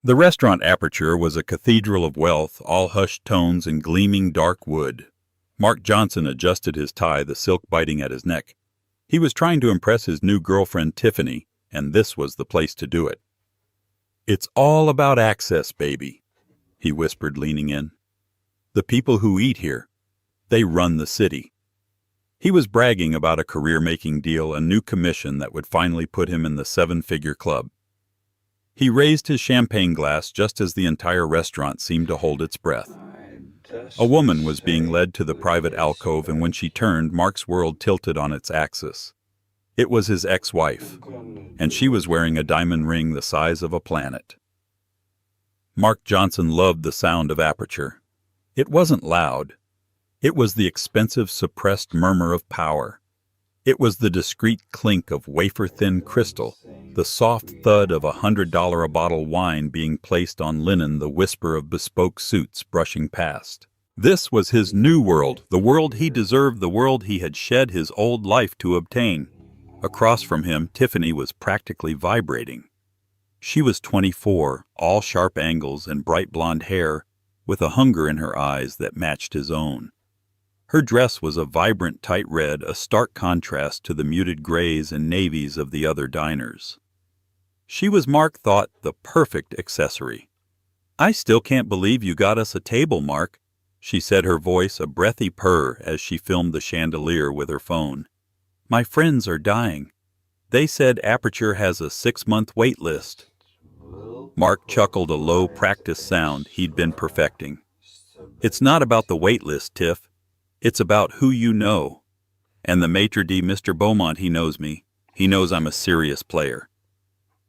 The restaurant Aperture was a cathedral of wealth, all hushed tones and gleaming dark wood. Mark Johnson adjusted his tie, the silk biting at his neck. He was trying to impress his new girlfriend Tiffany, and this was the place to do it. "It's all about access, baby," he whispered, leaning in. "The people who eat here, they run the city." He was bragging about a career-making deal, a new commission that would finally put him in the seven-figure club. He raised his champagne glass just as the entire restaurant seemed to hold its breath. A woman was being led to the private alcove, and when she turned, Mark's world tilted on its axis. It was his ex-wife, and she was wearing a diamond ring the size of a planet. Mark Johnson loved the sound of Aperture. It wasn't loud. It was the expensive, suppressed murmur of power. It was the discreet clink of wafer-thin crystal, the soft thud of $100-a-bottle wine being placed on linen, the whisper of bespoke suits brushing past. This was his new world, the world he deserved, the world he had shed his old life to obtain. Across from him, Tiffany was practically vibrating. She was 24, all sharp angles and bright blonde hair, with a hunger in her eyes that matched his own. Her dress was a vibrant tight red, a stark contrast to the muted grays and navies of the other diners. She was, Mark thought, the perfect accessory. "I still can't believe you got us a table, Mark," she said, her voice a breathy purr as she filmed the chandelier with her phone. "My friends are dying. They said Aperture has a 6-month wait list." Mark chuckled, a low, practiced sound he'd been perfecting. "It's not about the wait list, Tiff. It's about who you know. And the maitre d', Mr. Beaumont, he knows me. He knows I'm a serious player."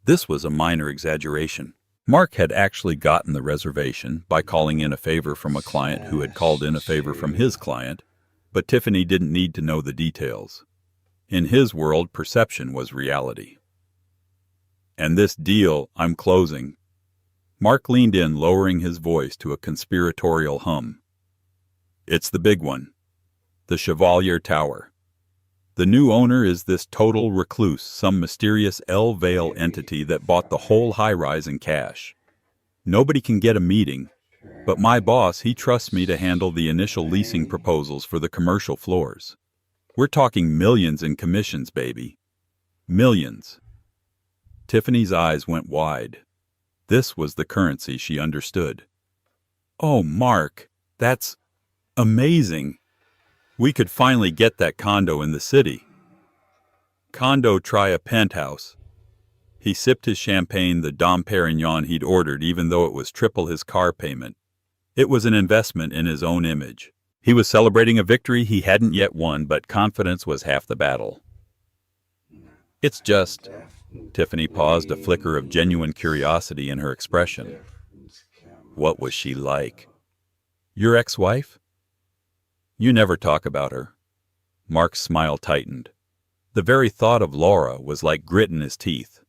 This was a minor exaggeration. Mark had actually gotten the reservation by calling in a favor from a client who had called in a favor from his client, but Tiffany didn't need to know the details. In his world, perception was reality. "And this deal I'm closing." Mark leaned in, lowering his voice to a conspiratorial hum. "It's the big one. The Chevalier Tower. The new owner is this total recluse, some mysterious El Vale entity that bought the whole high-rise in cash. Nobody can get a meeting, but my boss, he trusts me to handle the initial leasing proposals for the commercial floors. We're talking millions in commissions, baby. Millions." Tiffany's eyes went wide. This was the currency she understood. "Oh, Mark, that's amazing. We could finally get that condo in the city." "Condo, try a penthouse." He sipped his champagne, the Dom Perignon he'd ordered, even though it was triple his car payment. It was an investment in his own image. He was celebrating a victory he hadn't yet won, but confidence was half the battle. "It's just..." Tiffany paused, a flicker of genuine curiosity in her expression. "What was she like?" "Your ex-wife?" "You never talk about her." Mark's smile tightened. The very thought of Laura was like grit in his teeth.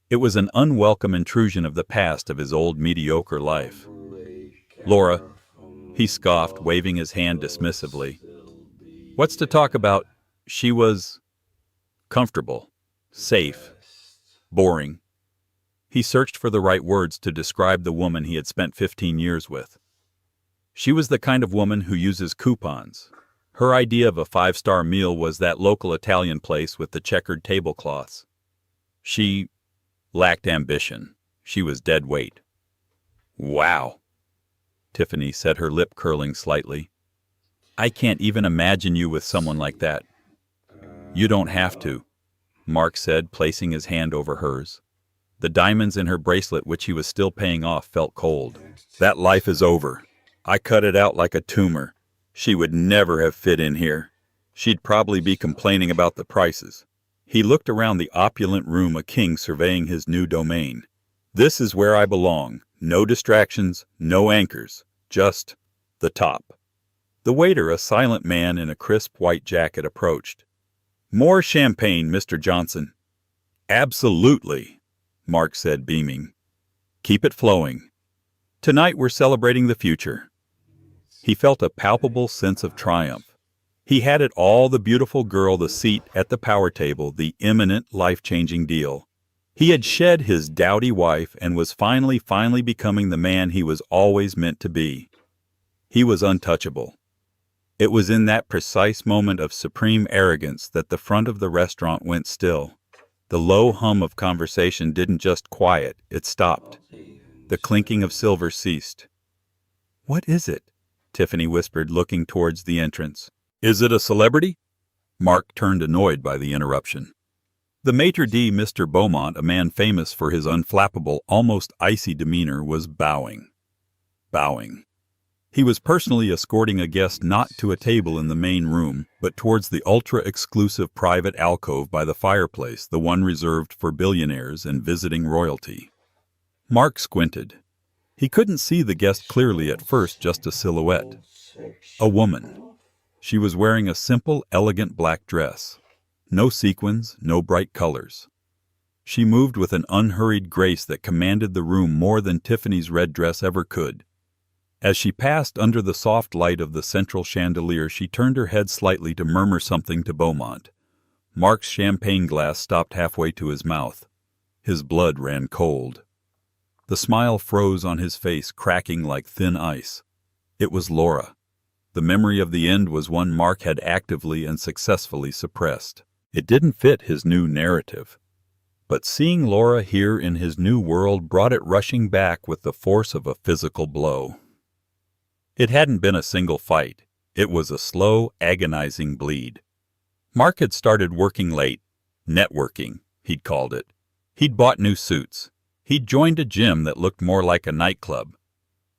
It was an unwelcome intrusion of the past of his old mediocre life. "Laura," he scoffed, waving his hand dismissively. "What's to talk about? She was comfortable, safe, boring." He searched for the right words to describe the woman he had spent 15 years with. She was the kind of woman who uses coupons. Her idea of a 5-star meal was that local Italian place with the checkered tablecloths. She lacked ambition. She was dead weight. "Wow," Tiffany said, her lip curling slightly. "I can't even imagine you with someone like that." "You don't have to," Mark said, placing his hand over hers. The diamonds in her bracelet, which he was still paying off, felt cold. "That life is over. I cut it out like a tumor. She would never have fit in here. She'd probably be complaining about the prices." He looked around the opulent room, a king surveying his new domain. "This is where I belong. No distractions, no anchors, just the top." The waiter, a silent man in a crisp white jacket, approached. "More champagne, Mr. Johnson." "Absolutely," Mark said, beaming. "Keep it flowing. Tonight we're celebrating the future." He felt a palpable sense of triumph. He had it all: the beautiful girl, the seat at the power table, the imminent life-changing deal. He had shed his dowdy wife and was finally becoming the man he was always meant to be. He was untouchable. It was in that precise moment of supreme arrogance that the front of the restaurant went still. The low hum of conversation didn't just quiet, it stopped. The clinking of silver ceased. "What is it?" Tiffany whispered, looking towards the entrance. "Is it a celebrity?" Mark turned, annoyed by the interruption. The maitre d', Mr. Beaumont, a man famous for his unflappable, almost icy demeanor, was bowing. He was personally escorting a guest not to a table in the main room, but towards the ultra-exclusive private alcove by the fireplace, the one reserved for billionaires and visiting royalty. Mark squinted. He couldn't see the guest clearly at first, just a silhouette. A woman. She was wearing a simple, elegant black dress. No sequins, no bright colors. She moved with an unhurried grace that commanded the room more than Tiffany's red dress ever could. As she passed under the soft light of the central chandelier, she turned her head slightly to murmur something to Beaumont. Mark's champagne glass stopped halfway to his mouth. His blood ran cold. The smile froze on his face, cracking like thin ice. It was Laura. The memory of the end was one Mark had actively and successfully suppressed. It didn't fit his new narrative. But seeing Laura here in his new world brought it rushing back with the force of a physical blow. It hadn't been a single fight. It was a slow, agonizing bleed. Mark had started working late. Networking, he'd called it. He'd bought new suits. He'd joined a gym that looked more like a nightclub.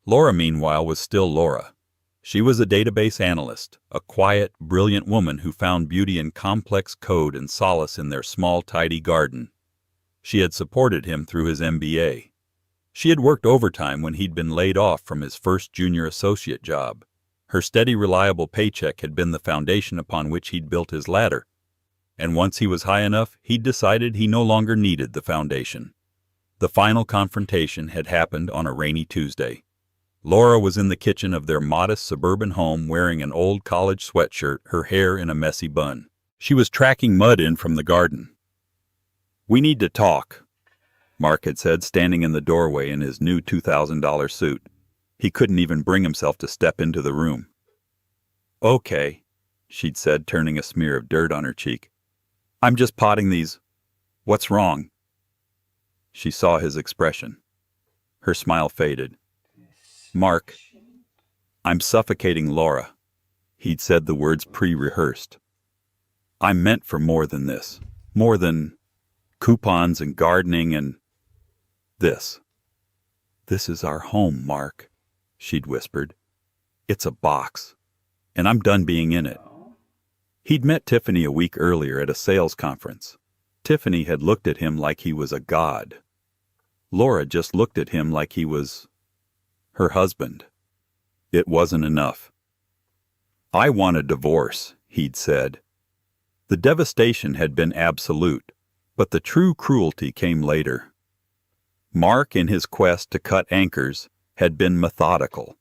Laura, meanwhile, was still Laura. She was a database analyst, a quiet, brilliant woman who found beauty in complex code and solace in their small, tidy garden. She had supported him through his MBA. She had worked overtime when he'd been laid off from his first junior associate job. Her steady, reliable paycheck had been the foundation upon which he'd built his ladder. And once he was high enough, he'd decided he no longer needed the foundation. The final confrontation had happened on a rainy Tuesday. Laura was in the kitchen of their modest suburban home wearing an old college sweatshirt, her hair in a messy bun. She was tracking mud in from the garden. "We need to talk," Mark had said, standing in the doorway in his new $2,000 suit. He couldn't even bring himself to step into the room. "Okay," she'd said, turning a smear of dirt on her cheek. "I'm just potting these. What's wrong?" She saw his expression. Her smile faded. "Mark, I'm suffocating Laura." He'd said the words pre-rehearsed. "I'm meant for more than this. More than coupons and gardening and this. This is our home, Mark," she'd whispered. "It's a box, and I'm done being in it." He'd met Tiffany a week earlier at a sales conference. Tiffany had looked at him like he was a god. Laura just looked at him like he was her husband. It wasn't enough. "I want a divorce," he'd said. The devastation had been absolute, but the true cruelty came later. Mark, in his quest to cut anchors, had been methodical.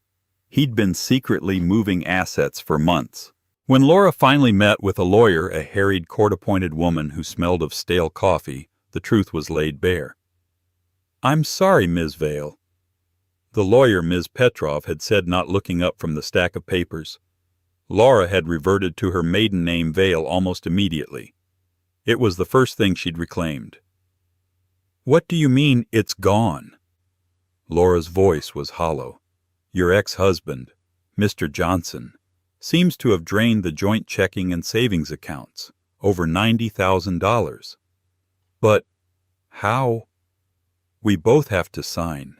He'd been secretly moving assets for months. When Laura finally met with a lawyer, a harried, court-appointed woman who smelled of stale coffee, the truth was laid bare. "I'm sorry, Ms. Vale." The lawyer, Ms. Petrov, had said, not looking up from the stack of papers. Laura had reverted to her maiden name Vale almost immediately. It was the first thing she'd reclaimed. "What do you mean, it's gone?" Laura's voice was hollow. "Your ex-husband, Mr. Johnson, seems to have drained the joint checking and savings accounts, over $90,000. But how? We both have to sign.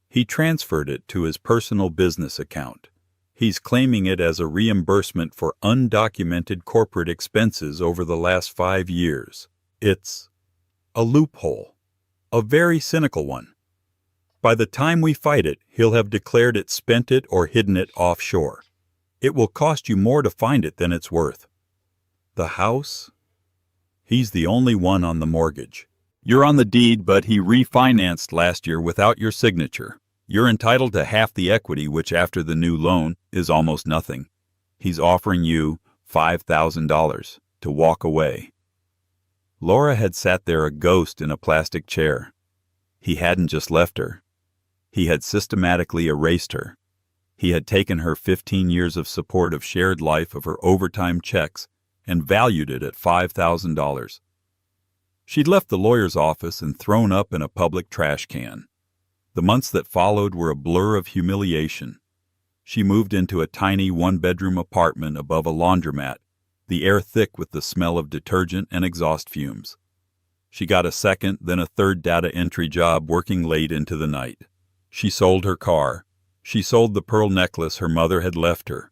He transferred it to his personal business account. He's claiming it as a reimbursement for undocumented corporate expenses over the last 5 years. It's a loophole, a very cynical one. By the time we fight it, he'll have declared it, spent it, or hidden it offshore. It will cost you more to find it than it's worth. The house? He's the only one on the mortgage. You're on the deed, but he refinanced last year without your signature. You're entitled to half the equity, which after the new loan is almost nothing. He's offering you $5,000 to walk away." Laura had sat there a ghost in a plastic chair. He hadn't just left her. He had systematically erased her. He had taken her 15 years of support of shared life of her overtime checks and valued it at $5,000. She'd left the lawyer's office and thrown up in a public trash can. The months that followed were a blur of humiliation. She moved into a tiny one-bedroom apartment above a laundromat, the air thick with the smell of detergent and exhaust fumes. She got a second, then a third data entry job working late into the night. She sold her car. She sold the pearl necklace her mother had left her.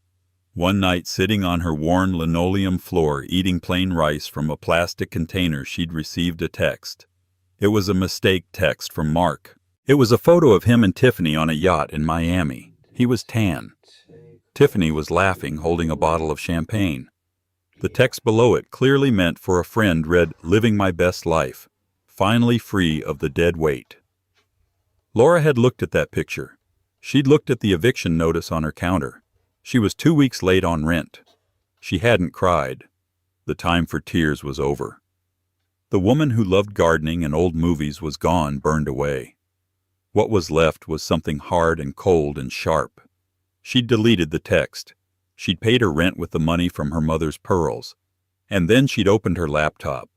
One night, sitting on her worn linoleum floor eating plain rice from a plastic container, she'd received a text. It was a mistake text from Mark. It was a photo of him and Tiffany on a yacht in Miami. He was tan. Tiffany was laughing, holding a bottle of champagne. The text below it, clearly meant for a friend, read, "Living my best life, finally free of the dead weight." Laura had looked at that picture. She'd looked at the eviction notice on her counter. She was 2 weeks late on rent. She hadn't cried. The time for tears was over. The woman who loved gardening and old movies was gone, burned away. What was left was something hard and cold and sharp. She'd deleted the text. She'd paid her rent with the money from her mother's pearls. And then she'd opened her laptop.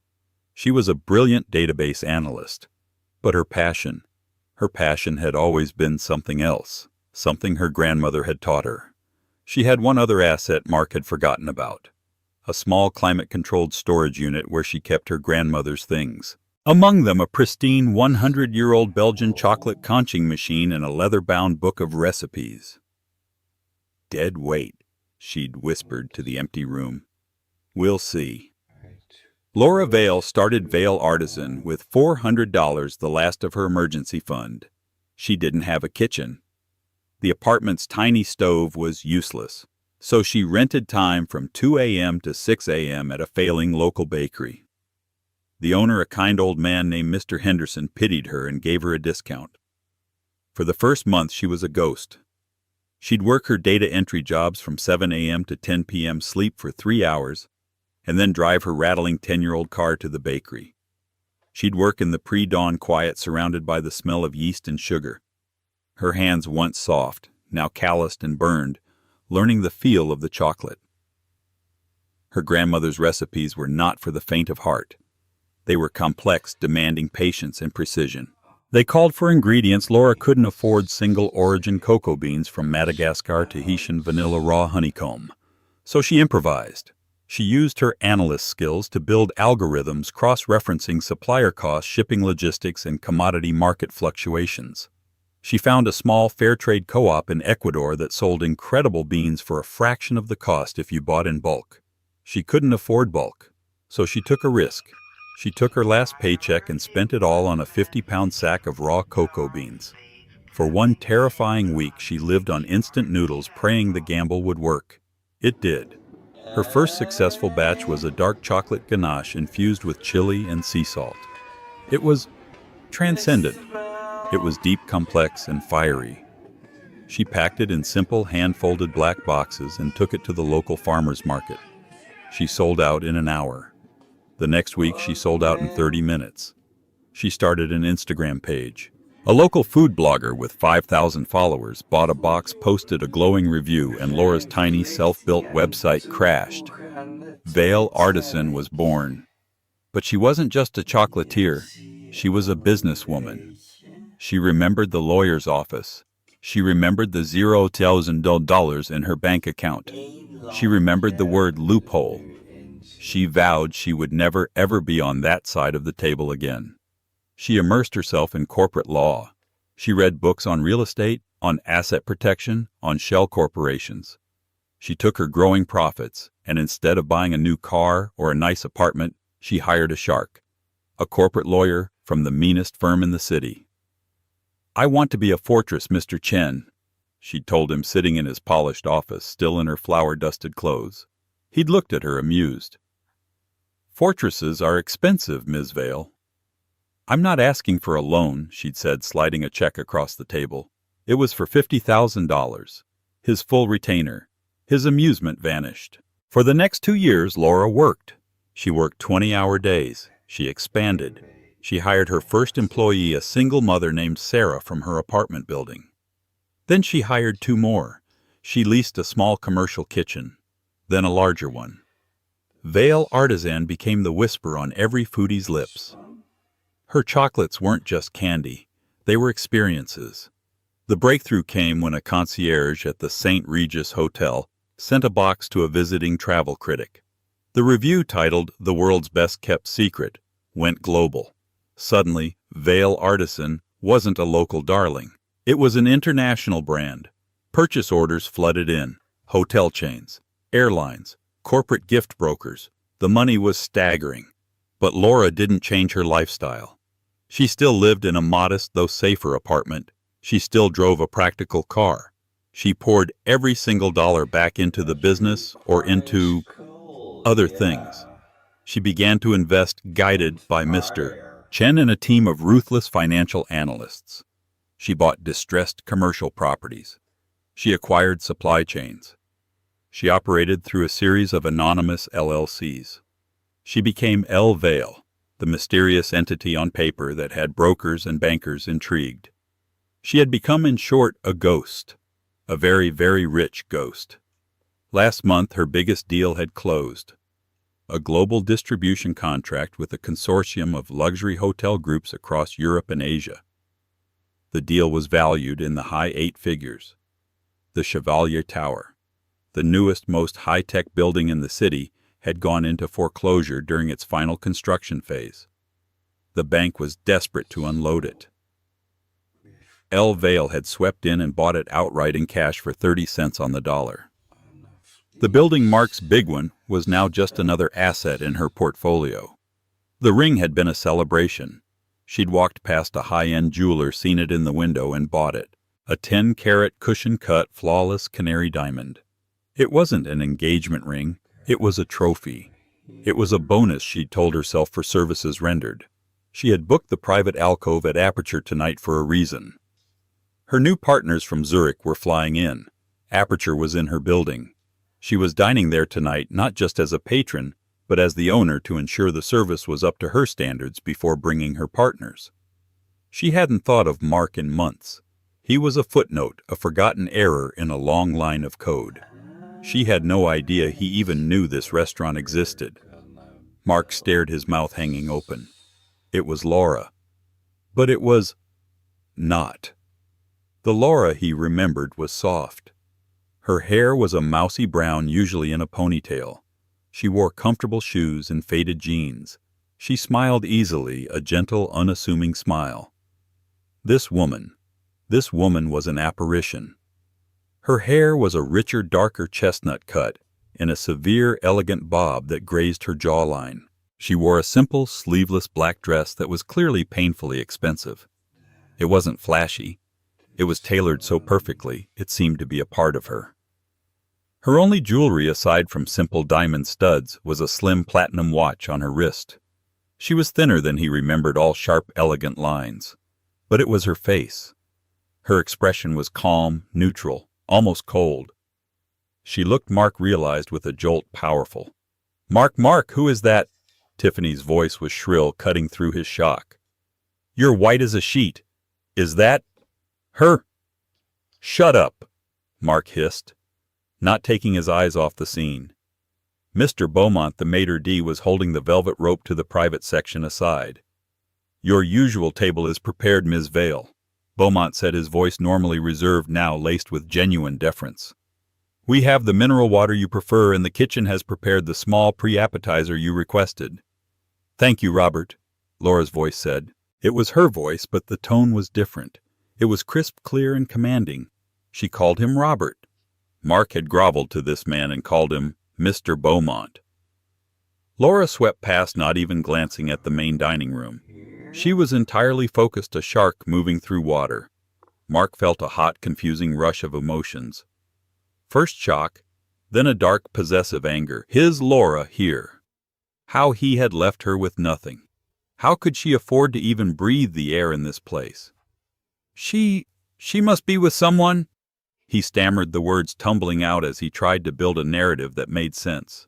She was a brilliant database analyst. But her passion had always been something else, something her grandmother had taught her. She had one other asset Mark had forgotten about. A small climate-controlled storage unit where she kept her grandmother's things. Among them a pristine 100-year-old Belgian chocolate conching machine and a leather-bound book of recipes. "Dead weight," she'd whispered to the empty room. "We'll see." Laura Vale started Vale Artisan with $400, the last of her emergency fund. She didn't have a kitchen. The apartment's tiny stove was useless, so she rented time from 2 a.m. to 6 a.m. at a failing local bakery. The owner, a kind old man named Mr. Henderson, pitied her and gave her a discount. For the first month, she was a ghost. She'd work her data entry jobs from 7 a.m. to 10 p.m., sleep for 3 hours, and then drive her rattling 10-year-old car to the bakery. She'd work in the pre-dawn quiet surrounded by the smell of yeast and sugar. Her hands, once soft, now calloused and burned, learning the feel of the chocolate. Her grandmother's recipes were not for the faint of heart. They were complex, demanding patience and precision. They called for ingredients Laura couldn't afford: single-origin cocoa beans from Madagascar, Tahitian vanilla, raw honeycomb. So she improvised. She used her analyst skills to build algorithms cross-referencing supplier costs, shipping logistics, and commodity market fluctuations. She found a small fair trade co-op in Ecuador that sold incredible beans for a fraction of the cost if you bought in bulk. She couldn't afford bulk, so she took a risk. She took her last paycheck and spent it all on a 50-pound sack of raw cocoa beans. For one terrifying week, she lived on instant noodles, praying the gamble would work. It did. Her first successful batch was a dark chocolate ganache infused with chili and sea salt. It was transcendent. It was deep, complex, and fiery. She packed it in simple, hand-folded black boxes and took it to the local farmer's market. She sold out in an hour. The next week, she sold out in 30 minutes. She started an Instagram page. A local food blogger with 5,000 followers bought a box, posted a glowing review, and Laura's tiny self-built website crashed. Vale Artisan was born. But she wasn't just a chocolatier. She was a businesswoman. She remembered the lawyer's office. She remembered the $0,000 in her bank account. She remembered the word loophole. She vowed she would never, ever be on that side of the table again. She immersed herself in corporate law. She read books on real estate, on asset protection, on shell corporations. She took her growing profits, and instead of buying a new car or a nice apartment, she hired a shark, a corporate lawyer from the meanest firm in the city. "I want to be a fortress, Mr. Chen," she'd told him, sitting in his polished office, still in her flour-dusted clothes. He'd looked at her, amused. "Fortresses are expensive, Ms. Vale." "I'm not asking for a loan," she'd said, sliding a check across the table. It was for $50,000. His full retainer. His amusement vanished. For the next 2 years, Laura worked. She worked 20-hour days. She expanded. She hired her first employee, a single mother named Sarah, from her apartment building. Then she hired 2 more. She leased a small commercial kitchen, then a larger one. Vale Artisan became the whisper on every foodie's lips. Her chocolates weren't just candy, they were experiences. The breakthrough came when a concierge at the St. Regis Hotel sent a box to a visiting travel critic. The review, titled "The World's Best Kept Secret," went global. Suddenly, Vale Artisan wasn't a local darling. It was an international brand. Purchase orders flooded in. Hotel chains, airlines, corporate gift brokers. The money was staggering. But Laura didn't change her lifestyle. She still lived in a modest, though safer apartment. She still drove a practical car. She poured every single dollar back into the business or into other things. She began to invest, guided by Mr. Chen and a team of ruthless financial analysts. She bought distressed commercial properties. She acquired supply chains. She operated through a series of anonymous LLCs. She became L. Vale, the mysterious entity on paper that had brokers and bankers intrigued. She had become, in short, a ghost, a very, very rich ghost. Last month, her biggest deal had closed, a global distribution contract with a consortium of luxury hotel groups across Europe and Asia. The deal was valued in the high 8 figures. The Chevalier Tower, the newest, most high-tech building in the city, had gone into foreclosure during its final construction phase. The bank was desperate to unload it. L. Vale had swept in and bought it outright in cash for 30 cents on the dollar. The building, Mark's big one, was now just another asset in her portfolio. The ring had been a celebration. She'd walked past a high-end jeweler, seen it in the window, and bought it. A 10-carat cushion-cut, flawless canary diamond. It wasn't an engagement ring. It was a trophy. It was a bonus, she'd told herself, for services rendered. She had booked the private alcove at Aperture tonight for a reason. Her new partners from Zurich were flying in. Aperture was in her building. She was dining there tonight not just as a patron, but as the owner, to ensure the service was up to her standards before bringing her partners. She hadn't thought of Mark in months. He was a footnote, a forgotten error in a long line of code. She had no idea he even knew this restaurant existed. Mark stared, his mouth hanging open. It was Laura. But it was not. The Laura he remembered was soft. Her hair was a mousy brown, usually in a ponytail. She wore comfortable shoes and faded jeans. She smiled easily, a gentle, unassuming smile. This woman was an apparition. Her hair was a richer, darker chestnut cut, in a severe, elegant bob that grazed her jawline. She wore a simple, sleeveless black dress that was clearly painfully expensive. It wasn't flashy. It was tailored so perfectly, it seemed to be a part of her. Her only jewelry, aside from simple diamond studs, was a slim platinum watch on her wrist. She was thinner than he remembered, all sharp, elegant lines. But it was her face. Her expression was calm, neutral, almost cold. She looked, Mark realized with a jolt, powerful. Mark, who is that?" Tiffany's voice was shrill, cutting through his shock. "You're white as a sheet. Is that her?" "Shut up," Mark hissed, not taking his eyes off the scene. Mr. Beaumont, the maitre d', was holding the velvet rope to the private section aside. "Your usual table is prepared, Ms. Vale," Beaumont said, his voice normally reserved, now laced with genuine deference. "We have the mineral water you prefer, and the kitchen has prepared the small pre-appetizer you requested." "Thank you, Robert," Laura's voice said. It was her voice, but the tone was different. It was crisp, clear, and commanding. She called him Robert. Mark had groveled to this man and called him Mr. Beaumont. Laura swept past, not even glancing at the main dining room. She was entirely focused, a shark moving through water. Mark felt a hot, confusing rush of emotions. First shock, then a dark, possessive anger. His Laura here. How he had left her with nothing. How could she afford to even breathe the air in this place? She must be with someone." He stammered, the words tumbling out as he tried to build a narrative that made sense.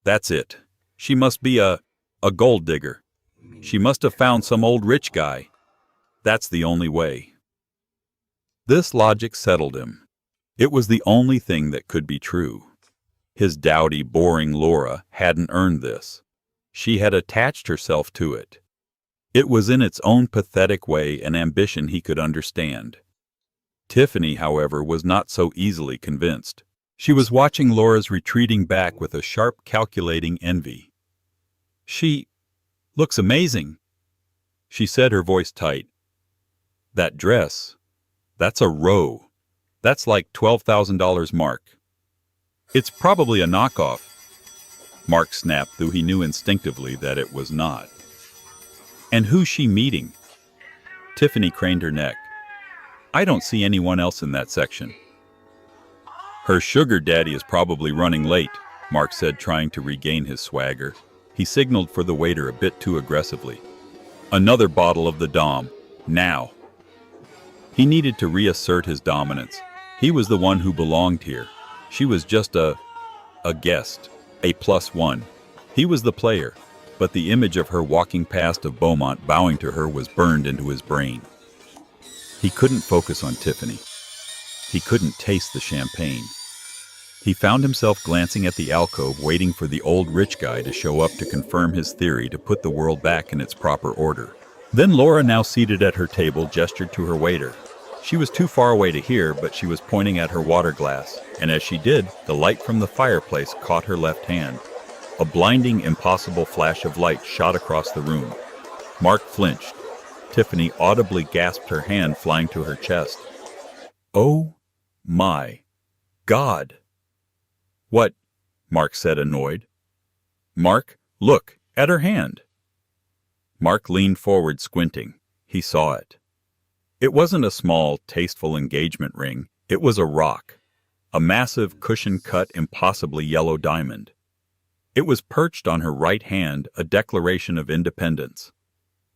"That's it. She must be a gold digger. She must have found some old rich guy. That's the only way. This logic settled him. It was the only thing that could be true. His dowdy, boring Laura hadn't earned this. She had attached herself to it. It was in its own pathetic way an ambition he could understand. Tiffany, however, was not so easily convinced. She was watching Laura's retreating back with a sharp, calculating envy. "She looks amazing," she said, her voice tight. "That dress, that's a row. That's like $12,000, Mark." "It's probably a knockoff," Mark snapped, though he knew instinctively that it was not. "And who's she meeting?" Tiffany craned her neck. "I don't see anyone else in that section." "Her sugar daddy is probably running late," Mark said, trying to regain his swagger. He signaled for the waiter a bit too aggressively. "Another bottle of the Dom, now." He needed to reassert his dominance. He was the one who belonged here. She was just a guest, a +1. He was the player, but the image of her walking past of Beaumont bowing to her was burned into his brain. He couldn't focus on Tiffany. He couldn't taste the champagne. He found himself glancing at the alcove, waiting for the old rich guy to show up to confirm his theory to put the world back in its proper order. Then Laura, now seated at her table, gestured to her waiter. She was too far away to hear, but she was pointing at her water glass, and as she did, the light from the fireplace caught her left hand. A blinding, impossible flash of light shot across the room. Mark flinched. Tiffany audibly gasped, her hand flying to her chest. "Oh my God!" "What?" Mark said, annoyed. "Mark, look at her hand." Mark leaned forward, squinting. He saw it. It wasn't a small, tasteful engagement ring. It was a rock. A massive, cushion-cut, impossibly yellow diamond. It was perched on her right hand, a declaration of independence.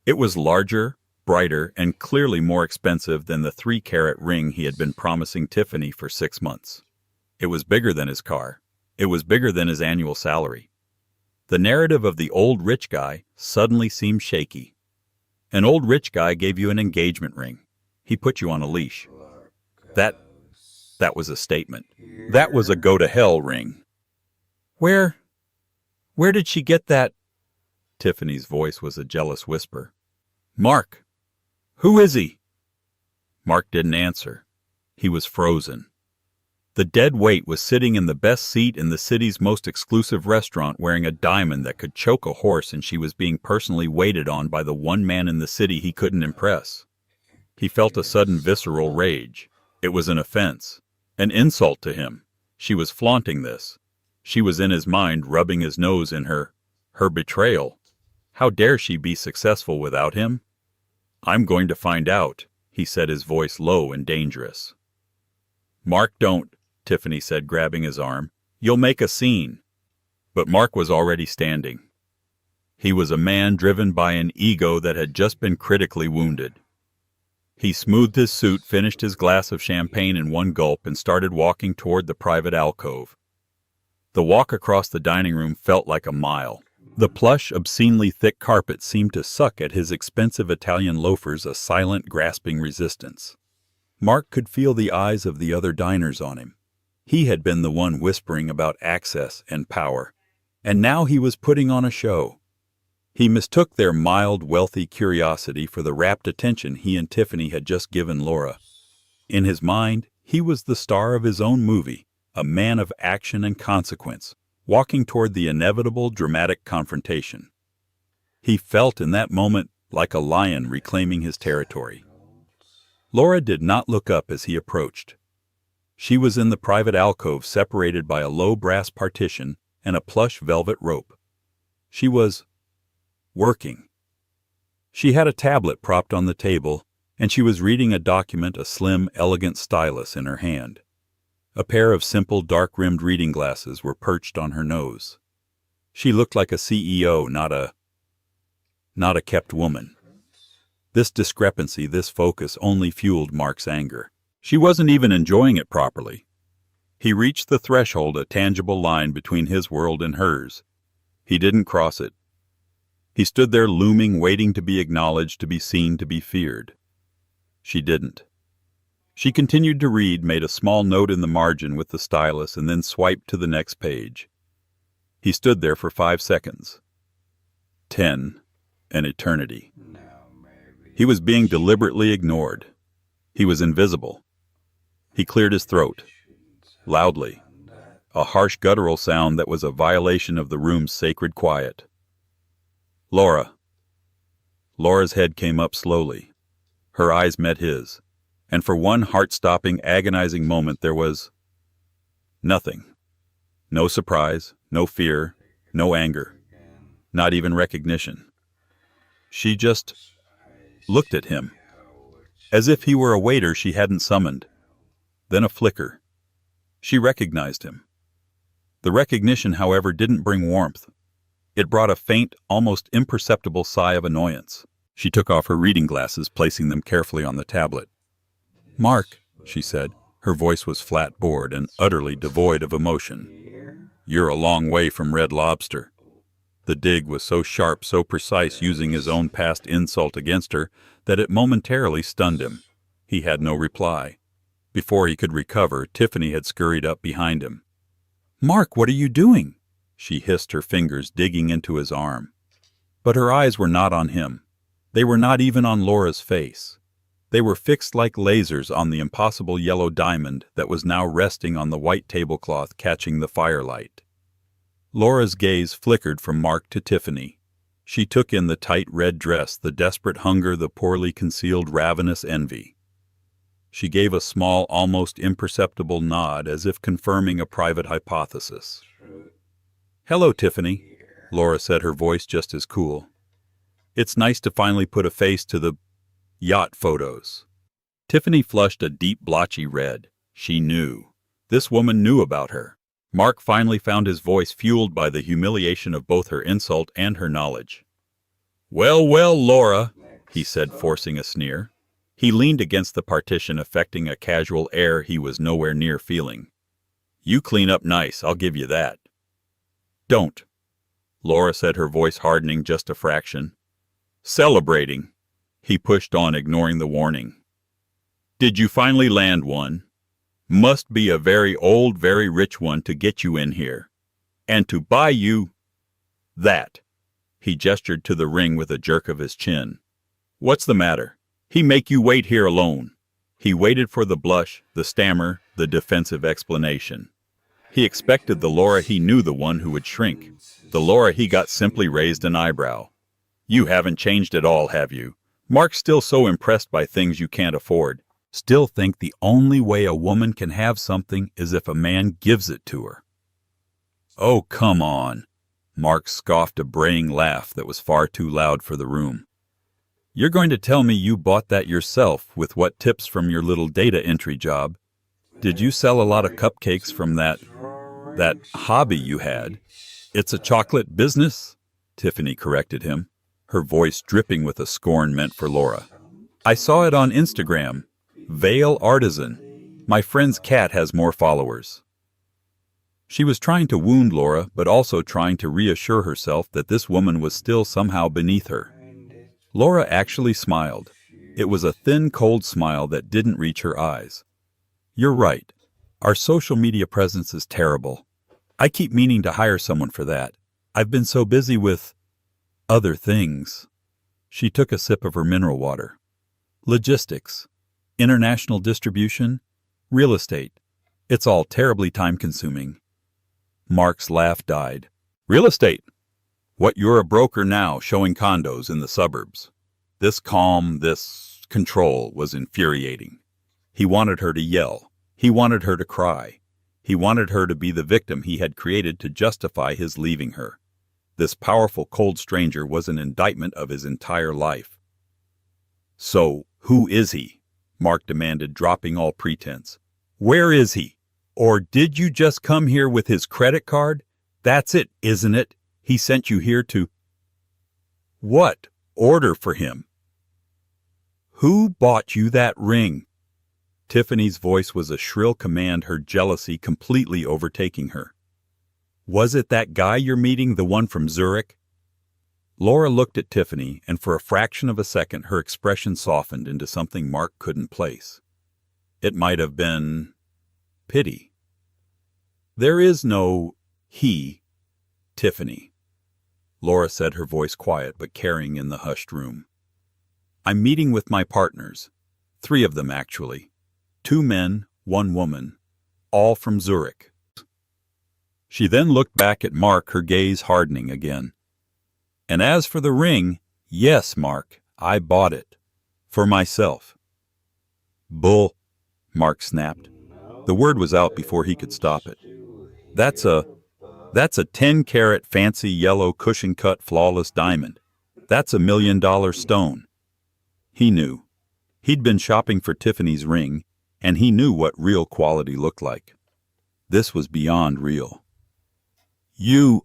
It was larger, brighter, and clearly more expensive than the 3-carat ring he had been promising Tiffany for 6 months. It was bigger than his car. It was bigger than his annual salary. The narrative of the old rich guy suddenly seemed shaky. An old rich guy gave you an engagement ring. He put you on a leash. That was a statement. That was a go-to-hell ring. Where did she get that?" Tiffany's voice was a jealous whisper. "Mark, who is he?" Mark didn't answer. He was frozen. The dead weight was sitting in the best seat in the city's most exclusive restaurant, wearing a diamond that could choke a horse, and she was being personally waited on by the one man in the city he couldn't impress. He felt a sudden visceral rage. It was an offense, an insult to him. She was flaunting this. She was in his mind, rubbing his nose in her betrayal. How dare she be successful without him? "I'm going to find out," he said, his voice low and dangerous. "Mark, don't," Tiffany said, grabbing his arm. "You'll make a scene." But Mark was already standing. He was a man driven by an ego that had just been critically wounded. He smoothed his suit, finished his glass of champagne in one gulp, and started walking toward the private alcove. The walk across the dining room felt like a mile. The plush, obscenely thick carpet seemed to suck at his expensive Italian loafers a silent, grasping resistance. Mark could feel the eyes of the other diners on him. He had been the one whispering about access and power, and now he was putting on a show. He mistook their mild, wealthy curiosity for the rapt attention he and Tiffany had just given Laura. In his mind, he was the star of his own movie, a man of action and consequence, walking toward the inevitable dramatic confrontation. He felt in that moment like a lion reclaiming his territory. Laura did not look up as he approached. She was in the private alcove, separated by a low brass partition and a plush velvet rope. She was working. She had a tablet propped on the table, and she was reading a document, a slim, elegant stylus in her hand. A pair of simple, dark-rimmed reading glasses were perched on her nose. She looked like a CEO, not a kept woman. This discrepancy, this focus, only fueled Mark's anger. She wasn't even enjoying it properly. He reached the threshold, a tangible line between his world and hers. He didn't cross it. He stood there looming, waiting to be acknowledged, to be seen, to be feared. She didn't. She continued to read, made a small note in the margin with the stylus, and then swiped to the next page. He stood there for 5 seconds. 10. An eternity. He was being deliberately ignored. He was invisible. He cleared his throat. Loudly. A harsh guttural sound that was a violation of the room's sacred quiet. Laura. Laura's head came up slowly. Her eyes met his, and for one heart-stopping, agonizing moment there was nothing. No surprise, no fear, no anger, not even recognition. She just looked at him, as if he were a waiter she hadn't summoned. Then a flicker. She recognized him. The recognition, however, didn't bring warmth. It brought a faint, almost imperceptible sigh of annoyance. She took off her reading glasses, placing them carefully on the tablet. "Mark," she said. Her voice was flat, bored, and utterly devoid of emotion. "You're a long way from Red Lobster." The dig was so sharp, so precise, using his own past insult against her, that it momentarily stunned him. He had no reply. Before he could recover, Tiffany had scurried up behind him. "Mark, what are you doing?" She hissed, her fingers digging into his arm. But her eyes were not on him. They were not even on Laura's face. They were fixed like lasers on the impossible yellow diamond that was now resting on the white tablecloth, catching the firelight. Laura's gaze flickered from Mark to Tiffany. She took in the tight red dress, the desperate hunger, the poorly concealed ravenous envy. She gave a small, almost imperceptible nod, as if confirming a private hypothesis. "Hello, Tiffany," Laura said, her voice just as cool. "It's nice to finally put a face to the yacht photos." Tiffany flushed a deep, blotchy red. She knew. This woman knew about her. Mark finally found his voice fueled by the humiliation of both her insult and her knowledge. "Well, well, Laura," he said, forcing a sneer. He leaned against the partition, affecting a casual air he was nowhere near feeling. "You clean up nice, I'll give you that." "Don't," Laura said, her voice hardening just a fraction. "Celebrating," he pushed on, ignoring the warning. "Did you finally land one? Must be a very old, very rich one to get you in here. And to buy you that." He gestured to the ring with a jerk of his chin. "What's the matter? He make you wait here alone." He waited for the blush, the stammer, the defensive explanation. He expected the Laura he knew, the one who would shrink. The Laura he got simply raised an eyebrow. "You haven't changed at all, have you? Mark's still so impressed by things you can't afford. Still think the only way a woman can have something is if a man gives it to her." "Oh, come on." Mark scoffed a braying laugh that was far too loud for the room. "You're going to tell me you bought that yourself with what tips from your little data entry job? Did you sell a lot of cupcakes from that hobby you had?" "It's a chocolate business," Tiffany corrected him, her voice dripping with a scorn meant for Laura. "I saw it on Instagram. Vale Artisan. My friend's cat has more followers." She was trying to wound Laura, but also trying to reassure herself that this woman was still somehow beneath her. Laura actually smiled. It was a thin, cold smile that didn't reach her eyes. "You're right. Our social media presence is terrible. I keep meaning to hire someone for that. I've been so busy with other things." She took a sip of her mineral water. "Logistics, international distribution, real estate. It's all terribly time-consuming." Mark's laugh died. "Real estate? What, you're a broker now, showing condos in the suburbs?" This calm, this control was infuriating. He wanted her to yell. He wanted her to cry. He wanted her to be the victim he had created to justify his leaving her. This powerful, cold stranger was an indictment of his entire life. "So, who is he?" Mark demanded, dropping all pretense. "Where is he? Or did you just come here with his credit card? That's it, isn't it? He sent you here to what? Order for him. Who bought you that ring?" Tiffany's voice was a shrill command, her jealousy completely overtaking her. "Was it that guy you're meeting, the one from Zurich?" Laura looked at Tiffany, and for a fraction of a second her expression softened into something Mark couldn't place. It might have been pity. "There is no he, Tiffany," Laura said, her voice quiet but carrying in the hushed room. "I'm meeting with my partners. 3 of them, actually. 2 men, 1 woman, all from Zurich." She then looked back at Mark, her gaze hardening again. "And as for the ring, yes, Mark, I bought it. For myself." "Bull," Mark snapped. The word was out before he could stop it. That's a 10-carat fancy yellow cushion-cut flawless diamond. That's $1 million stone." He knew. He'd been shopping for Tiffany's ring, and he knew what real quality looked like. This was beyond real. You...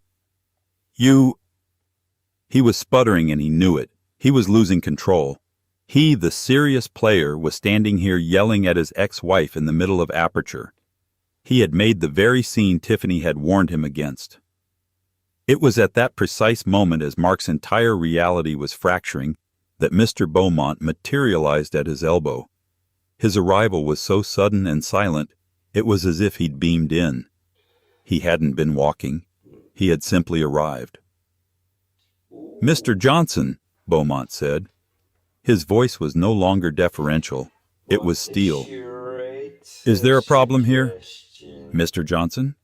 He was sputtering, and he knew it. He was losing control. He, the serious player, was standing here yelling at his ex-wife in the middle of Aperture. He had made the very scene Tiffany had warned him against. It was at that precise moment, as Mark's entire reality was fracturing, that Mr. Beaumont materialized at his elbow. His arrival was so sudden and silent, it was as if he'd beamed in. He hadn't been walking. He had simply arrived. "Mr. Johnson," Beaumont said. His voice was no longer deferential. It was steel. "Is there a problem here, Mr. Johnson?"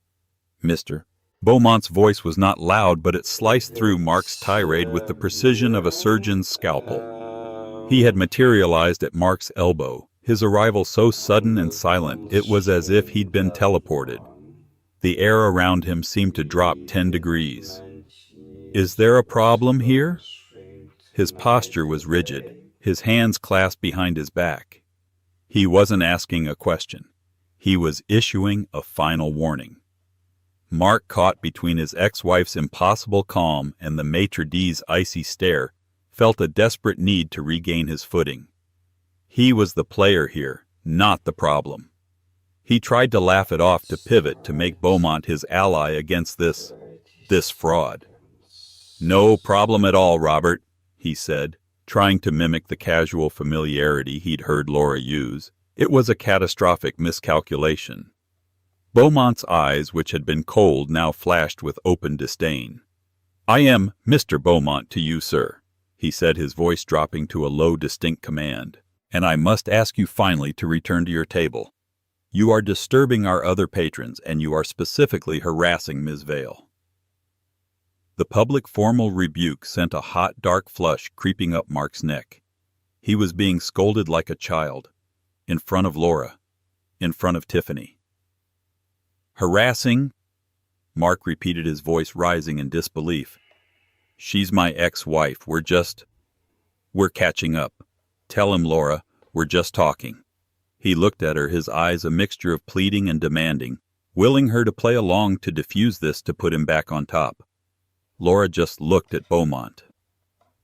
"Mr." Beaumont's voice was not loud, but it sliced through Mark's tirade with the precision of a surgeon's scalpel. He had materialized at Mark's elbow, his arrival so sudden and silent it was as if he'd been teleported. The air around him seemed to drop 10 degrees. "Is there a problem here?" His posture was rigid, his hands clasped behind his back. He wasn't asking a question. He was issuing a final warning. Mark, caught between his ex-wife's impossible calm and the maitre d's icy stare, felt a desperate need to regain his footing. He was the player here, not the problem. He tried to laugh it off, to pivot, to make Beaumont his ally against this fraud. "No problem at all, Robert," he said, trying to mimic the casual familiarity he'd heard Laura use. It was a catastrophic miscalculation. Beaumont's eyes, which had been cold, now flashed with open disdain. "I am Mr. Beaumont to you, sir," he said, his voice dropping to a low, distinct command. "And I must ask you finally to return to your table. You are disturbing our other patrons, and you are specifically harassing Ms. Vale." The public formal rebuke sent a hot, dark flush creeping up Mark's neck. He was being scolded like a child, in front of Laura, in front of Tiffany. "Harassing?" Mark repeated, his voice rising in disbelief. "She's my ex-wife. We're catching up. Tell him, Laura, we're just talking." He looked at her, his eyes a mixture of pleading and demanding, willing her to play along to diffuse this, to put him back on top. Laura just looked at Beaumont.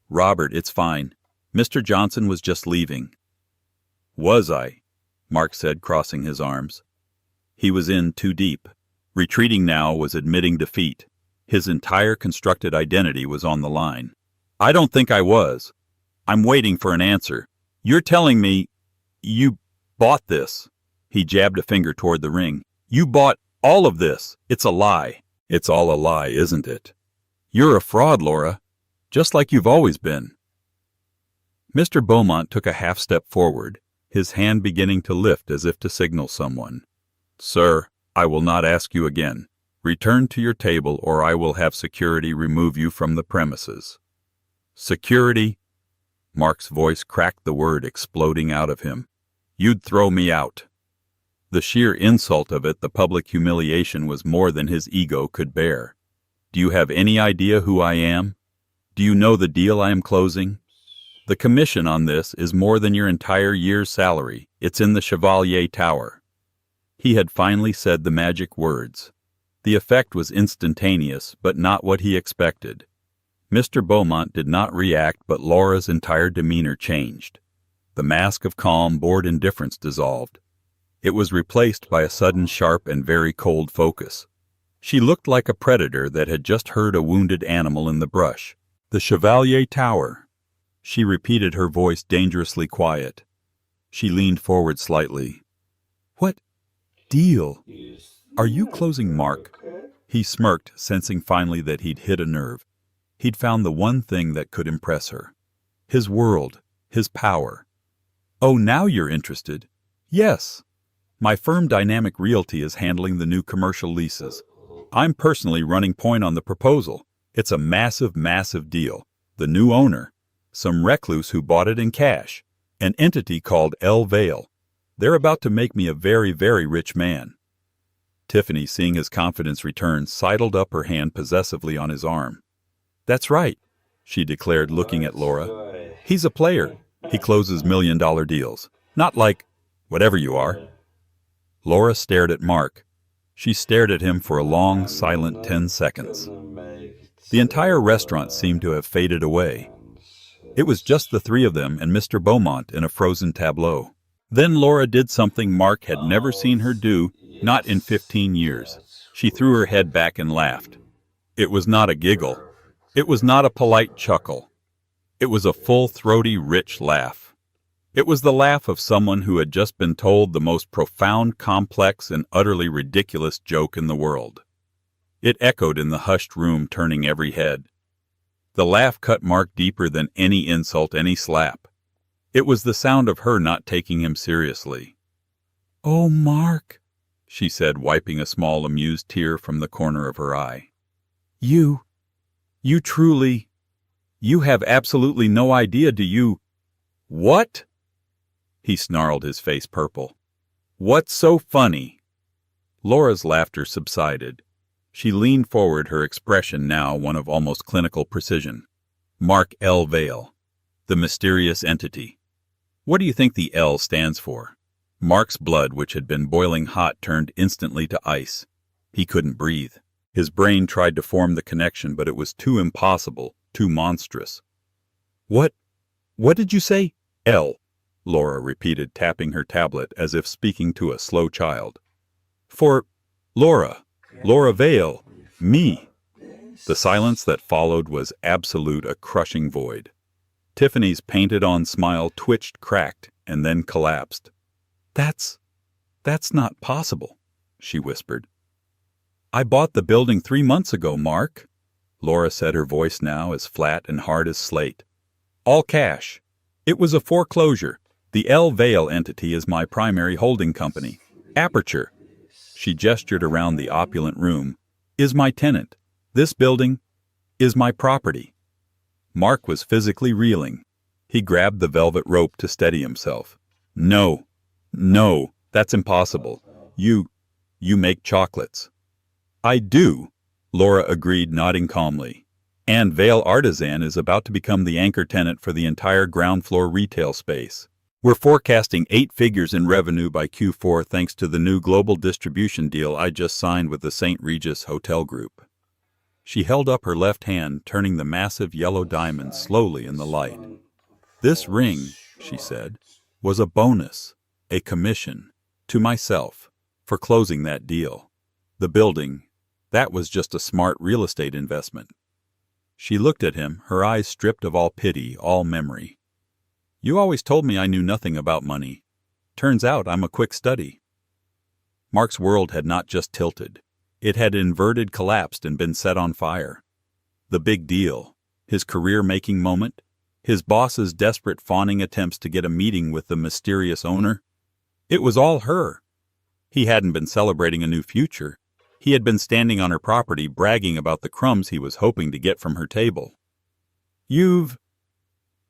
"Robert, it's fine. Mr. Johnson was just leaving." "Was I?" Mark said, crossing his arms. He was in too deep. Retreating now was admitting defeat. His entire constructed identity was on the line. "I don't think I was. I'm waiting for an answer. You're telling me you bought this." He jabbed a finger toward the ring. "You bought all of this. It's a lie." "It's all a lie, isn't it? You're a fraud, Laura, just like you've always been." Mr. Beaumont took a half step forward, his hand beginning to lift as if to signal someone. "Sir, I will not ask you again. Return to your table, or I will have security remove you from the premises." "Security?" Mark's voice cracked, the word exploding out of him. "You'd throw me out." The sheer insult of it, the public humiliation, was more than his ego could bear. "Do you have any idea who I am? Do you know the deal I am closing? The commission on this is more than your entire year's salary. It's in the Chevalier Tower." He had finally said the magic words. The effect was instantaneous, but not what he expected. Mr. Beaumont did not react, but Laura's entire demeanor changed. The mask of calm, bored indifference dissolved. It was replaced by a sudden, sharp, and very cold focus. She looked like a predator that had just heard a wounded animal in the brush. The Chevalier Tower. She repeated, her voice dangerously quiet. She leaned forward slightly. What deal are you closing, Mark? He smirked, sensing finally that he'd hit a nerve. He'd found the one thing that could impress her. His world, his power. Oh, now you're interested? Yes. My firm Dynamic Realty is handling the new commercial leases. I'm personally running point on the proposal. It's a massive, massive deal. The new owner, some recluse who bought it in cash, an entity called El Vale. They're about to make me a very, very rich man. Tiffany, seeing his confidence return, sidled up her hand possessively on his arm. That's right, she declared, looking at Laura. He's a player. He closes million-dollar deals. Not like whatever you are. Laura stared at Mark. She stared at him for a long, silent 10 seconds. The entire restaurant seemed to have faded away. It was just the three of them and Mr. Beaumont in a frozen tableau. Then Laura did something Mark had never seen her do, not in 15 years. She threw her head back and laughed. It was not a giggle. It was not a polite chuckle. It was a full, throaty, rich laugh. It was the laugh of someone who had just been told the most profound, complex, and utterly ridiculous joke in the world. It echoed in the hushed room, turning every head. The laugh cut Mark deeper than any insult, any slap. It was the sound of her not taking him seriously. "Oh, Mark," she said, wiping a small, amused tear from the corner of her eye. You truly, you have absolutely no idea, do you?" "What?" He snarled, his face purple. "What's so funny?" Laura's laughter subsided. She leaned forward, her expression now one of almost clinical precision. Mark L. Vale, the mysterious entity. What do you think the L stands for? Mark's blood, which had been boiling hot, turned instantly to ice. He couldn't breathe. His brain tried to form the connection, but it was too impossible, too monstrous. What did you say?" "L," Laura repeated, tapping her tablet as if speaking to a slow child. "For Laura Vale, me." The silence that followed was absolute, a crushing void. Tiffany's painted-on smile twitched, cracked, and then collapsed. That's not possible," she whispered. "I bought the building 3 months ago, Mark," Laura said, her voice now as flat and hard as slate. "All cash. It was a foreclosure. The El Vale entity is my primary holding company. Aperture," she gestured around the opulent room, "is my tenant. This building is my property." Mark was physically reeling. He grabbed the velvet rope to steady himself. No, that's impossible. You make chocolates." "I do," Laura agreed, nodding calmly. "And Vale Artisan is about to become the anchor tenant for the entire ground floor retail space. We're forecasting 8 figures in revenue by Q4 thanks to the new global distribution deal I just signed with the St. Regis Hotel Group." She held up her left hand, turning the massive yellow diamond slowly in the light. "This ring," she said, "was a bonus, a commission, to myself, for closing that deal. The building, that was just a smart real estate investment." She looked at him, her eyes stripped of all pity, all memory. "You always told me I knew nothing about money. Turns out I'm a quick study." Mark's world had not just tilted. It had inverted, collapsed, and been set on fire. The big deal, his career-making moment, his boss's desperate fawning attempts to get a meeting with the mysterious owner. It was all her. He hadn't been celebrating a new future. He had been standing on her property, bragging about the crumbs he was hoping to get from her table.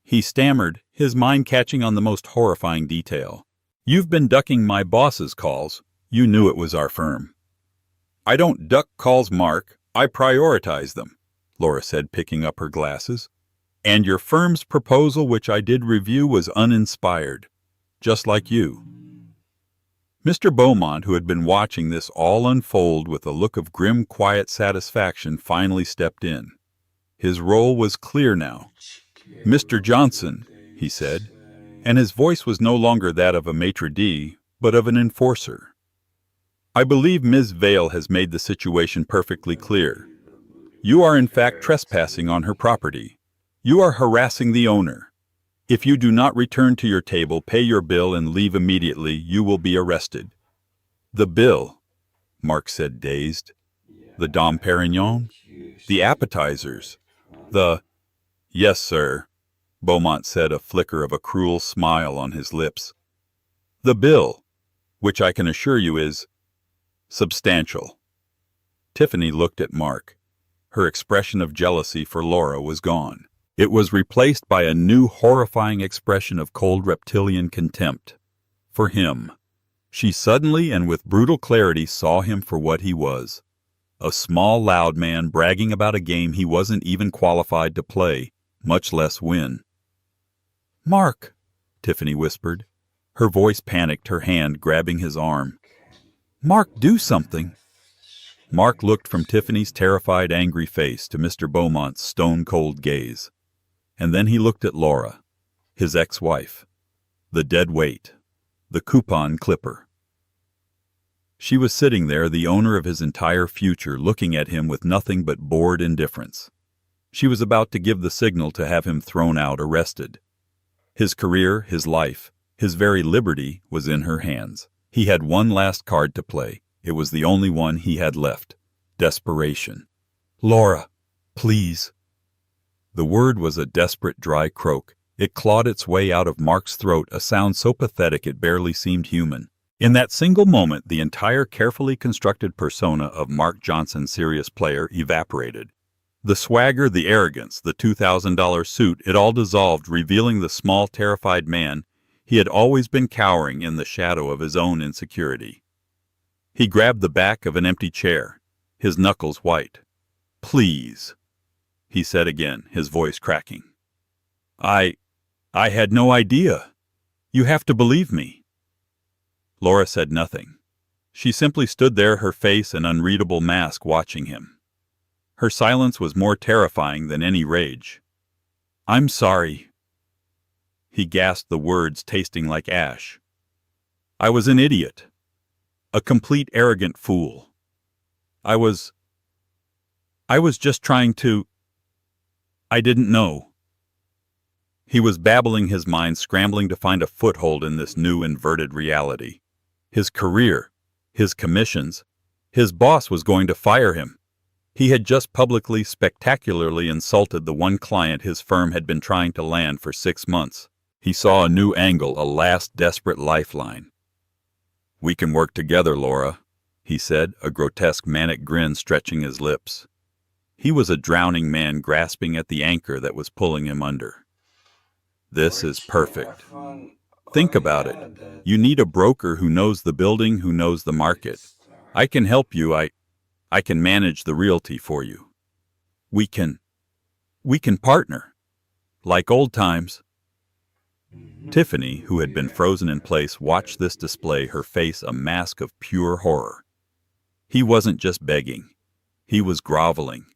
He stammered, his mind catching on the most horrifying detail. "You've been ducking my boss's calls. You knew it was our firm." "I don't duck calls, Mark. I prioritize them," Laura said, picking up her glasses. "And your firm's proposal, which I did review, was uninspired. Just like you." Mr. Beaumont, who had been watching this all unfold with a look of grim, quiet satisfaction, finally stepped in. His role was clear now. "Mr. Johnson," he said, and his voice was no longer that of a maitre d', but of an enforcer. "I believe Ms. Vale has made the situation perfectly clear. You are in fact trespassing on her property. You are harassing the owner. If you do not return to your table, pay your bill, and leave immediately, you will be arrested." "The bill," Mark said, dazed. "The Dom Perignon? The appetizers? The—" "Yes, sir," Beaumont said, a flicker of a cruel smile on his lips. "The bill, which I can assure you is substantial." Tiffany looked at Mark. Her expression of jealousy for Laura was gone. It was replaced by a new horrifying expression of cold reptilian contempt. For him. She suddenly and with brutal clarity saw him for what he was. A small, loud man bragging about a game he wasn't even qualified to play, much less win. "Mark," Tiffany whispered. Her voice panicked, her hand grabbing his arm. "Mark, do something." Mark looked from Tiffany's terrified, angry face to Mr. Beaumont's stone-cold gaze. And then he looked at Laura, his ex-wife, the dead weight, the coupon clipper. She was sitting there, the owner of his entire future, looking at him with nothing but bored indifference. She was about to give the signal to have him thrown out, arrested. His career, his life, his very liberty was in her hands. He had one last card to play. It was the only one he had left. Desperation. "Laura, please." The word was a desperate, dry croak. It clawed its way out of Mark's throat, a sound so pathetic it barely seemed human. In that single moment, the entire carefully constructed persona of Mark Johnson, serious player, evaporated. The swagger, the arrogance, the $2,000 suit, it all dissolved, revealing the small, terrified man he had always been cowering in the shadow of his own insecurity. He grabbed the back of an empty chair, his knuckles white. "Please," he said again, his voice cracking. I had no idea. You have to believe me." Laura said nothing. She simply stood there, her face an unreadable mask, watching him. Her silence was more terrifying than any rage. "I'm sorry." He gasped the words, tasting like ash. "I was an idiot. A complete arrogant fool. I was just trying to... I didn't know." He was babbling, his mind scrambling to find a foothold in this new inverted reality. His career, his commissions, his boss was going to fire him. He had just publicly, spectacularly insulted the one client his firm had been trying to land for 6 months. He saw a new angle, a last desperate lifeline. "We can work together, Laura," he said, a grotesque manic grin stretching his lips. He was a drowning man grasping at the anchor that was pulling him under. "This is perfect. Think about it. You need a broker who knows the building, who knows the market. I can help you. I can manage the realty for you. We can partner. Like old times." Tiffany, who had been frozen in place, watched this display, her face a mask of pure horror. He wasn't just begging. He was groveling.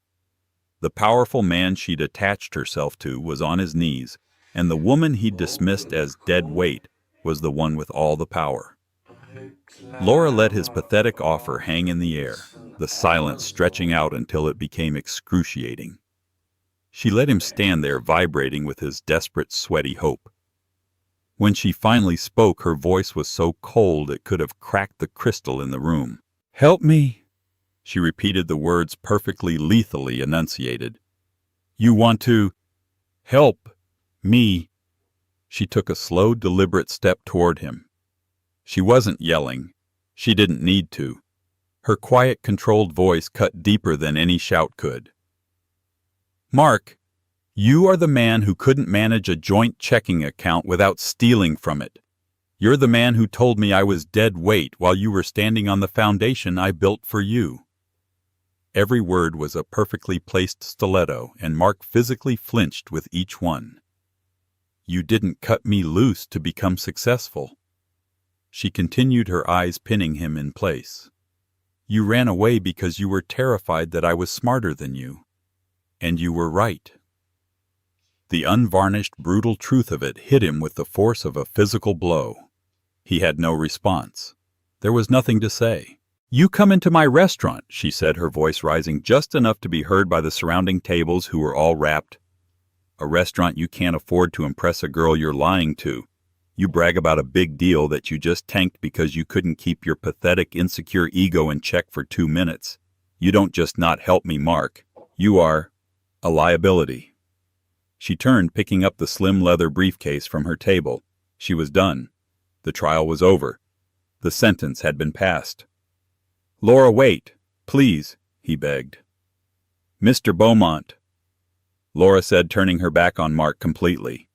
The powerful man she'd attached herself to was on his knees, and the woman he'd dismissed as dead weight was the one with all the power. Laura let his pathetic offer hang in the air, the silence stretching out until it became excruciating. She let him stand there, vibrating with his desperate, sweaty hope. When she finally spoke, her voice was so cold it could have cracked the crystal in the room. "Help me," she repeated, the words perfectly lethally enunciated. "You want to help me?" She took a slow, deliberate step toward him. She wasn't yelling. She didn't need to. Her quiet, controlled voice cut deeper than any shout could. "Mark, you are the man who couldn't manage a joint checking account without stealing from it. You're the man who told me I was dead weight while you were standing on the foundation I built for you." Every word was a perfectly placed stiletto, and Mark physically flinched with each one. "You didn't cut me loose to become successful." She continued, her eyes pinning him in place. "You ran away because you were terrified that I was smarter than you. And you were right." The unvarnished, brutal truth of it hit him with the force of a physical blow. He had no response. There was nothing to say. "You come into my restaurant," she said, her voice rising just enough to be heard by the surrounding tables, who were all rapt. a restaurant you can't afford to impress a girl you're lying to. You brag about a big deal that you just tanked because you couldn't keep your pathetic, insecure ego in check for 2 minutes. You don't just not help me, Mark. You are a liability. She turned, picking up the slim leather briefcase from her table. She was done. The trial was over. The sentence had been passed. "Laura, wait, please," he begged. "Mr. Beaumont," Laura said, turning her back on Mark completely.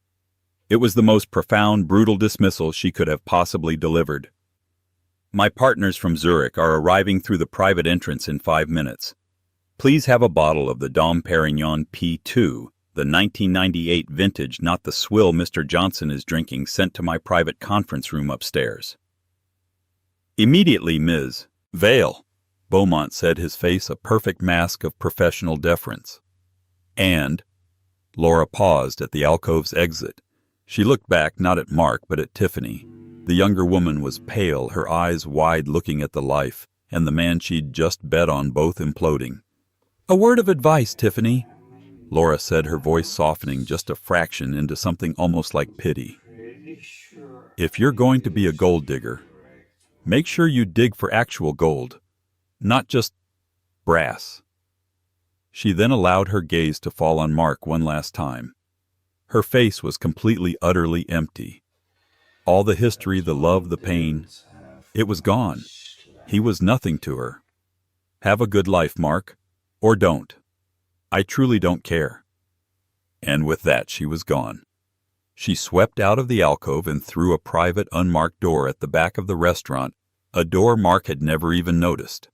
It was the most profound, brutal dismissal she could have possibly delivered. "My partners from Zurich are arriving through the private entrance in 5 minutes. Please have a bottle of the Dom Perignon P2, the 1998 vintage, not the swill Mr. Johnson is drinking, sent to my private conference room upstairs." "Immediately, Ms. Vale," Beaumont said, his face a perfect mask of professional deference. "And—" Laura paused at the alcove's exit. She looked back, not at Mark, but at Tiffany. The younger woman was pale, her eyes wide, looking at the life, and the man she'd just bet on, both imploding. "A word of advice, Tiffany," Laura said, her voice softening just a fraction into something almost like pity. "If you're going to be a gold digger, make sure you dig for actual gold, not just brass." She then allowed her gaze to fall on Mark one last time. Her face was completely, utterly empty. All the history, the love, the pain, it was gone. He was nothing to her. "Have a good life, Mark. Or don't. I truly don't care." And with that she was gone. She swept out of the alcove and through a private, unmarked door at the back of the restaurant, a door Mark had never even noticed.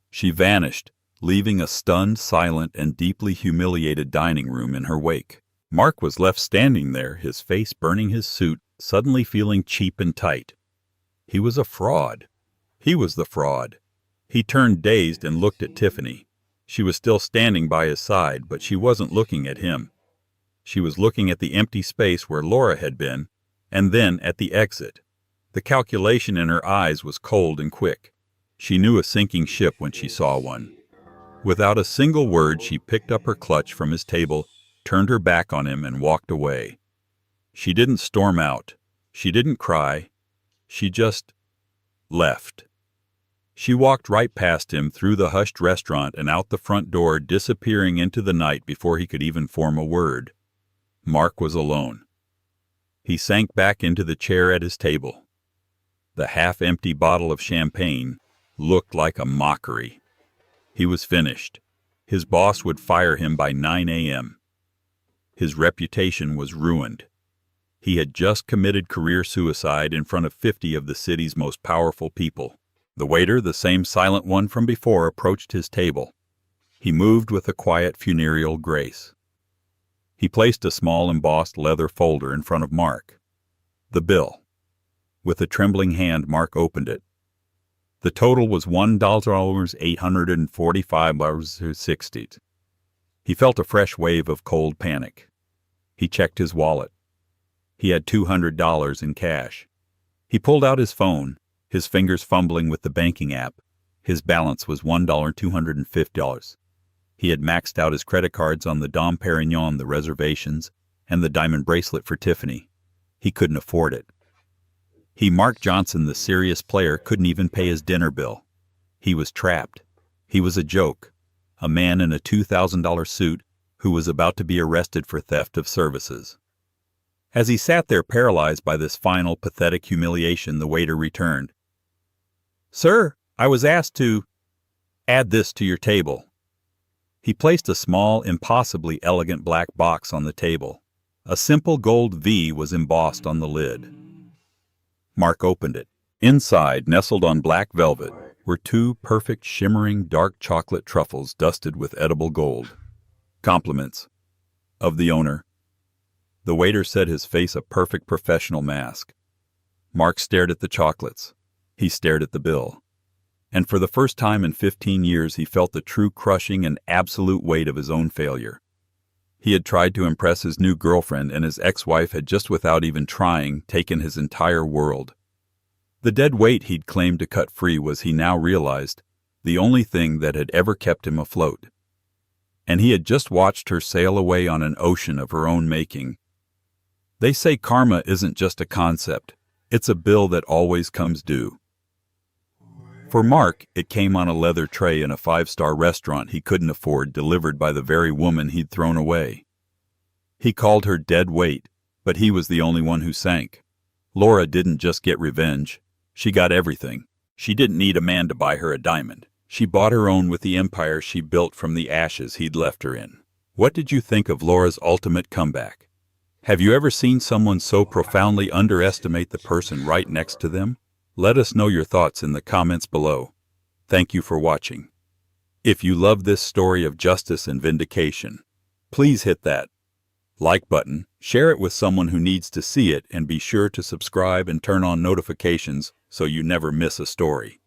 She vanished, leaving a stunned, silent, and deeply humiliated dining room in her wake. Mark was left standing there, his face burning his suit, suddenly feeling cheap and tight. He was a fraud. He was the fraud. He turned dazed and looked at Tiffany. She was still standing by his side, but she wasn't looking at him. She was looking at the empty space where Laura had been, and then at the exit. The calculation in her eyes was cold and quick. She knew a sinking ship when she saw one. Without a single word, she picked up her clutch from his table, turned her back on him, and walked away. She didn't storm out. She didn't cry. She just left. She walked right past him, through the hushed restaurant and out the front door, disappearing into the night before he could even form a word. Mark was alone. He sank back into the chair at his table. The half-empty bottle of champagne looked like a mockery. He was finished. His boss would fire him by 9 a.m. His reputation was ruined. He had just committed career suicide in front of 50 of the city's most powerful people. The waiter, the same silent one from before, approached his table. He moved with a quiet, funereal grace. He placed a small embossed leather folder in front of Mark. The bill. With a trembling hand, Mark opened it. The total was $1,845.60. He felt a fresh wave of cold panic. He checked his wallet. He had $200 in cash. He pulled out his phone, his fingers fumbling with the banking app. His balance was $1,250. He had maxed out his credit cards on the Dom Perignon, the reservations, and the diamond bracelet for Tiffany. He couldn't afford it. He, Mark Johnson, the serious player, couldn't even pay his dinner bill. He was trapped. He was a joke. A man in a $2,000 suit who was about to be arrested for theft of services. As he sat there paralyzed by this final, pathetic humiliation, the waiter returned. "Sir, I was asked to add this to your table." He placed a small, impossibly elegant black box on the table. A simple gold V was embossed on the lid. Mark opened it. Inside, nestled on black velvet, were 2 perfect, shimmering, dark chocolate truffles dusted with edible gold. "Compliments of the owner." The waiter said, his face a perfect professional mask. Mark stared at the chocolates. He stared at the bill. And for the first time in 15 years, he felt the true crushing and absolute weight of his own failure. He had tried to impress his new girlfriend, and his ex-wife had, just without even trying, taken his entire world. The dead weight he'd claimed to cut free was, he now realized, the only thing that had ever kept him afloat. and he had just watched her sail away on an ocean of her own making. They say karma isn't just a concept, it's a bill that always comes due. For Mark, it came on a leather tray in a five-star restaurant he couldn't afford, delivered by the very woman he'd thrown away. He called her dead weight, but he was the only one who sank. Laura didn't just get revenge, she got everything. She didn't need a man to buy her a diamond. She bought her own with the empire she built from the ashes he'd left her in. What did you think of Laura's ultimate comeback? Have you ever seen someone so profoundly underestimate the person right next to them? Let us know your thoughts in the comments below. Thank you for watching. If you love this story of justice and vindication, please hit that like button, share it with someone who needs to see it, and be sure to subscribe and turn on notifications so you never miss a story.